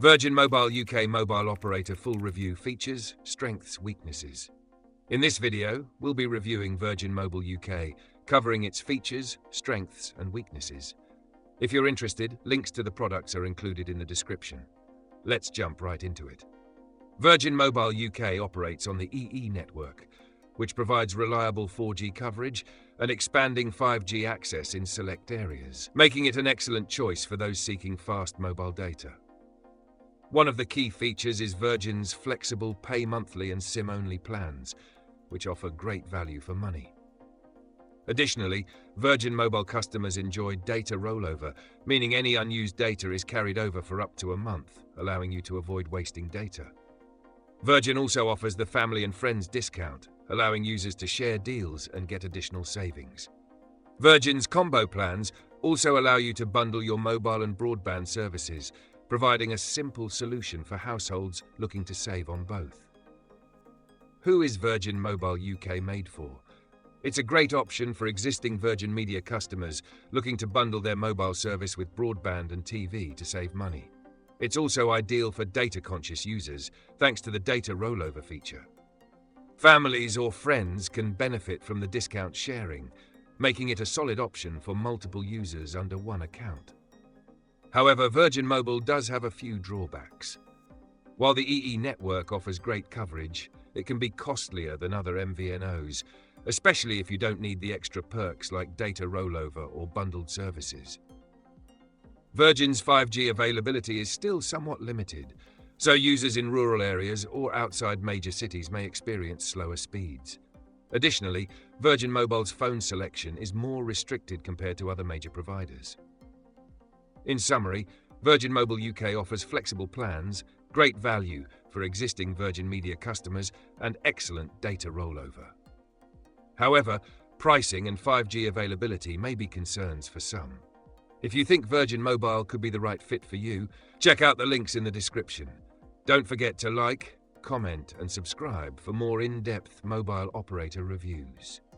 Virgin Mobile UK mobile operator full review features, strengths, weaknesses. In this video, we'll be reviewing Virgin Mobile UK, covering its features, strengths and weaknesses. If you're interested, links to the products are included in the description. Let's jump right into it. Virgin Mobile UK operates on the EE network, which provides reliable 4G coverage and expanding 5G access in select areas, making it an excellent choice for those seeking fast mobile data. One of the key features is Virgin's flexible pay monthly and SIM-only plans, which offer great value for money. Additionally, Virgin Mobile customers enjoy data rollover, meaning any unused data is carried over for up to a month, allowing you to avoid wasting data. Virgin also offers the family and friends discount, allowing users to share deals and get additional savings. Virgin's combo plans also allow you to bundle your mobile and broadband services, providing a simple solution for households looking to save on both. Who is Virgin Mobile UK made for? It's a great option for existing Virgin Media customers looking to bundle their mobile service with broadband and TV to save money. It's also ideal for data-conscious users, thanks to the data rollover feature. Families or friends can benefit from the discount sharing, making it a solid option for multiple users under one account. However, Virgin Mobile does have a few drawbacks. While the EE network offers great coverage, it can be costlier than other MVNOs, especially if you don't need the extra perks like data rollover or bundled services. Virgin's 5G availability is still somewhat limited, so users in rural areas or outside major cities may experience slower speeds. Additionally, Virgin Mobile's phone selection is more restricted compared to other major providers. In summary, Virgin Mobile UK offers flexible plans, great value for existing Virgin Media customers, and excellent data rollover. However, pricing and 5G availability may be concerns for some. If you think Virgin Mobile could be the right fit for you, check out the links in the description. Don't forget to like, comment, and subscribe for more in-depth mobile operator reviews.